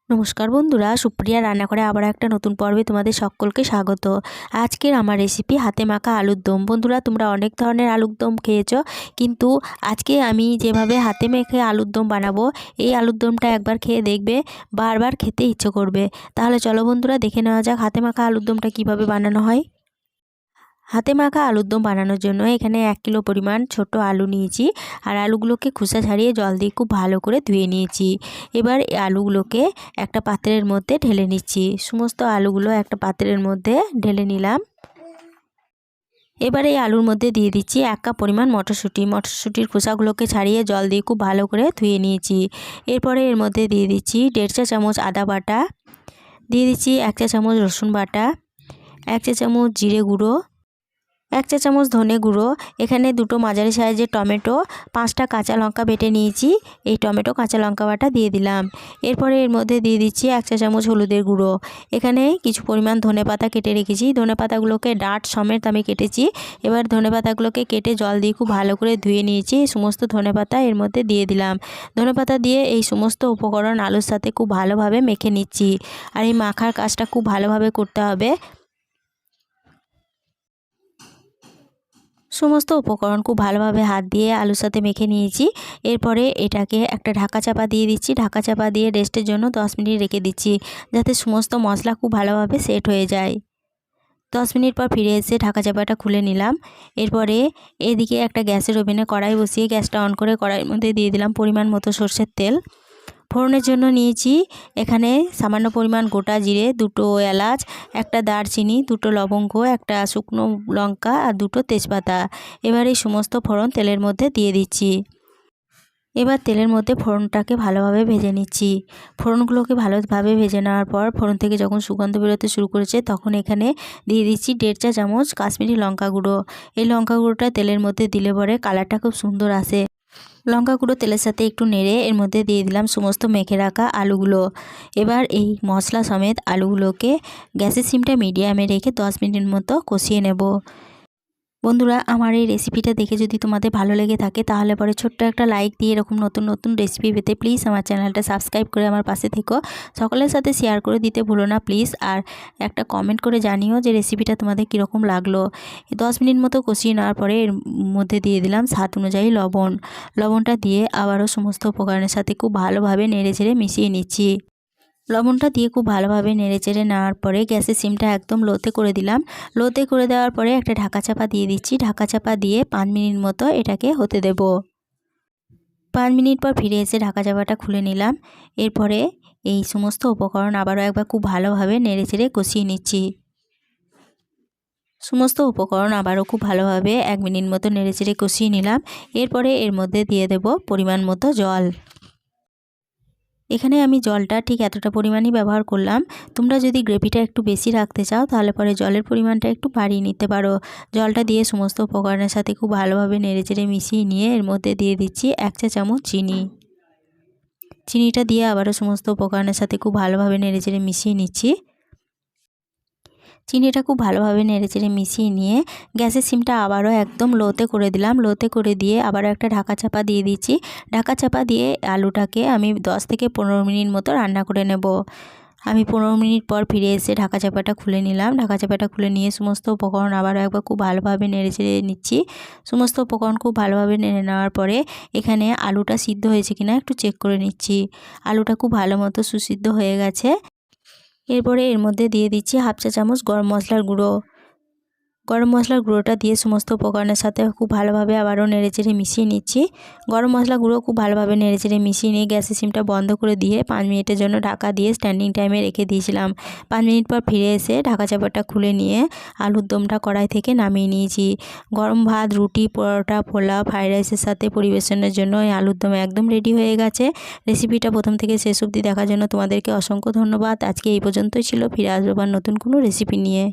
নমস্কার বন্ধুরা, সুপ্রিয়া রান্নাঘরে আবার একটা নতুন পর্বে তোমাদের সকলকে স্বাগত। আজকের আমার রেসিপি হাতে মাখা আলুর দম। বন্ধুরা, তোমরা অনেক ধরনের আলুর দম খেয়েছো, কিন্তু আজকে আমি যেভাবে হাতে মেখে আলুর দম বানাবো, এই আলুর দমটা একবার খেয়ে দেখবে, বারবার খেতে ইচ্ছে করবে। তাহলে চলো বন্ধুরা, দেখে নেওয়া যাক হাতে মাখা আলুর দমটা কীভাবে বানানো হয়। হাতে মাখা আলুর দম বানানোর জন্য এখানে 1 কিলো পরিমাণ ছোট আলু নিয়েছি, আর আলুগুলোকে খোসা ছাড়িয়ে জল দিয়ে খুব ভালো করে ধুয়ে নিয়েছি। এবার এই আলুগুলোকে একটা পাত্রের মধ্যে ঢেলে নিচ্ছি। সমস্ত আলুগুলো একটা পাত্রের মধ্যে ঢেলে নিলাম। এবার এই আলুর মধ্যে দিয়ে দিচ্ছি 1 কাপ পরিমাণ মটরশুঁটি। মটরশুঁটির খোসাগুলোকে ছাড়িয়ে জল দিয়ে খুব ভালো করে ধুয়ে নিয়েছি। এরপরে এর মধ্যে দিয়ে দিচ্ছি 1.5 চা চামচ আদা বাটা, দিয়ে দিচ্ছি 1 চা চামচ রসুন বাটা, 1 চা চামচ জিরে গুঁড়ো, 1 চা চামচ ধনে গুঁড়ো। এখানে দুটো মাঝারি সাইজের টমেটো, 5টা কাঁচা লঙ্কা বেটে নিয়েছি, এই টমেটো কাঁচা লঙ্কা বাটা দিয়ে দিলাম। এরপরে এর মধ্যে দিয়ে দিচ্ছি 1 চা চামচ হলুদের গুঁড়ো। এখানে কিছু পরিমাণ ধনেপাতা কেটে রেখেছি, ধনেপাতাগুলোকে ডাঁট সমেত আমি কেটেছি। এবার ধনেপাতাগুলোকে কেটে জল দিয়ে খুব ভালো করে ধুয়ে নিয়েছি। সমস্ত ধনেপাতা এর মধ্যে দিয়ে দিলাম। ধনেপাতা দিয়ে এই সমস্ত উপকরণ আলুর সাথে খুব ভালোভাবে মেখে নিচ্ছি। আর এই মাখার কাজটা খুব ভালোভাবে করতে হবে। সমস্ত উপকরণ খুব ভালোভাবে হাত দিয়ে আলুর সাথে মেখে নিয়েছি। এরপরে এটাকে একটা ঢাকা চাপা দিয়ে দিচ্ছি। ঢাকা চাপা দিয়ে রেস্টের জন্য 10 মিনিট রেখে দিচ্ছি, যাতে সমস্ত মশলা খুব ভালোভাবে সেট হয়ে যায়। 10 মিনিট পর ফিরে এসে ঢাকা চাপাটা খুলে নিলাম। এরপরে এদিকে একটা গ্যাসের ওভেনে কড়াই বসিয়ে গ্যাসটা অন করে কড়াইয়ের মধ্যে দিয়ে দিলাম পরিমাণ মতো সরষের তেল। ফোড়নের জন্য নিয়েছি এখানে সামান্য পরিমাণ গোটা জিরে, 2টো এলাচ, একটা দারচিনি, 2টো লবঙ্গ, একটা শুকনো লঙ্কা আর 2টো তেজপাতা। এবার এই সমস্ত ফোড়ন তেলের মধ্যে দিয়ে দিচ্ছি। এবার তেলের মধ্যে ফোড়নটাকে ভালোভাবে ভেজে নিচ্ছি। ফোড়নগুলোকে ভালোভাবে ভেজে নেওয়ার পর ফোড়ন থেকে যখন সুগন্ধ বেরোতে শুরু করেছে, তখন এখানে দিয়ে দিচ্ছি 1.5 চা চামচ কাশ্মীরি লঙ্কা গুঁড়ো। এই লঙ্কা গুঁড়োটা তেলের মধ্যে দিলে পরে কালারটা খুব সুন্দর আসে। লঙ্কা গুঁড়ো তেলের সাথে একটু নেড়ে এর মধ্যে দিয়ে দিলাম সমস্ত মেখে রাখা আলুগুলো। এবার এই মশলা সমেত আলুগুলোকে গ্যাসের সিমটা মিডিয়ামে রেখে 10 মিনিট মতো কষিয়ে নেব। বন্ধুরা, আমার এই রেসিপিটা দেখে যদি তোমাদের ভালো লেগে থাকে, তাহলে পরে ছোট্ট একটা লাইক দিয়ে এরকম নতুন নতুন রেসিপি পেতে প্লিজ আমার চ্যানেলটা সাবস্ক্রাইব করে আমার পাশে থেকো। সকলের সাথে শেয়ার করে দিতে ভুলো না প্লিজ। আর একটা কমেন্ট করে জানিও যে রেসিপিটা তোমাদের কীরকম লাগলো। 10 মিনিট মতো কষিয়ে নেওয়ার পরে এর মধ্যে দিয়ে দিলাম স্বাদ অনুযায়ী লবণ। লবণটা দিয়ে আবারও সমস্ত উপকরণের সাথে খুব ভালোভাবে নেড়েচেড়ে মিশিয়ে নিচ্ছি। লবণটা দিয়ে খুব ভালোভাবে নেড়েচেড়ে নেওয়ার পরে গ্যাসের সিমটা একদম লোতে করে দিলাম। লোতে করে দেওয়ার পরে একটা ঢাকা চাপা দিয়ে দিচ্ছি। ঢাকা চাপা দিয়ে 5 মিনিট মতো এটাকে হতে দেব। 5 মিনিট পর ফিরে এসে ঢাকা চাপাটা খুলে নিলাম। এরপরে এই সমস্ত উপকরণ আবারও একবার খুব ভালোভাবে নেড়েচেড়ে কষিয়ে নিচ্ছি। সমস্ত উপকরণ আবারও খুব ভালোভাবে 1 মিনিট মতো নেড়েচেড়ে কষিয়ে নিলাম। এরপরে এর মধ্যে দিয়ে দেব পরিমাণ মতো জল। এখানে আমি জলটা ঠিক এতটা পরিমাণই ব্যবহার করলাম। তোমরা যদি গ্রেভিটা একটু বেশি রাখতে চাও, তাহলে পরে জলের পরিমাণটা একটু বাড়িয়ে নিতে পারো। জলটা দিয়ে সমস্ত উপকরণের সাথে খুব ভালোভাবে নেড়েচেড়ে মিশিয়ে নিয়ে এর মধ্যে দিয়ে দিচ্ছি 1 চা চামচ চিনি। চিনিটা দিয়ে আবারও সমস্ত উপকরণের সাথে খুব ভালোভাবে নেড়েচেড়ে মিশিয়ে নিচ্ছি। চিনিটা খুব ভালোভাবে নেড়েচেড়ে মিশিয়ে নিয়ে গ্যাসের সিমটা আবারও একদম লোতে করে দিলাম। লোতে করে দিয়ে আবারও একটা ঢাকা চাপা দিয়ে দিচ্ছি। ঢাকা চাপা দিয়ে আলুটাকে আমি 10 থেকে 15 মিনিট মতো রান্না করে নেব। আমি 15 মিনিট পর ফিরে এসে ঢাকা চাপাটা খুলে নিলাম। ঢাকা চাপাটা খুলে নিয়ে সমস্ত উপকরণ আবারও একবার খুব ভালোভাবে নেড়েচেড়ে নিচ্ছি। সমস্ত উপকরণ খুব ভালোভাবে নেড়ে নেওয়ার পরে এখানে আলুটা সিদ্ধ হয়েছে কিনা একটু চেক করে নিচ্ছি। আলুটা খুব ভালো মতো সুসিদ্ধ হয়ে গেছে। এরপরে এর মধ্যে দিয়ে দিচ্ছি 1/2 চা চামচ গরম মশলার গুঁড়ো। গরম মশলার গুঁড়োটা দিয়ে সমস্ত উপকরণের সাথে খুব ভালোভাবে আবারও নেড়েচেড়ে মিশিয়ে নিচ্ছি। গরম মশলা গুঁড়ো খুব ভালোভাবে নেড়েচেড়ে মিশিয়ে নিয়ে গ্যাসের সিমটা বন্ধ করে দিয়ে 5 মিনিটের জন্য ঢাকা দিয়ে স্ট্যান্ডিং টাইমে রেখে দিয়েছিলাম। 5 মিনিট পর ফিরে এসে ঢাকা চাপাটা খুলে নিয়ে আলুর দমটা কড়াই থেকে নামিয়ে নিয়েছি। গরম ভাত, রুটি, পরোটা, পোলাও, ফ্রাইড রাইসের সাথে পরিবেশনের জন্য এই আলুর দম একদম রেডি হয়ে গেছে। রেসিপিটা প্রথম থেকে শেষ অবধি দেখার জন্য তোমাদেরকে অসংখ্য ধন্যবাদ। আজকে এই পর্যন্তই ছিল। ফিরে আসবো আবার নতুন কোনো রেসিপি নিয়ে।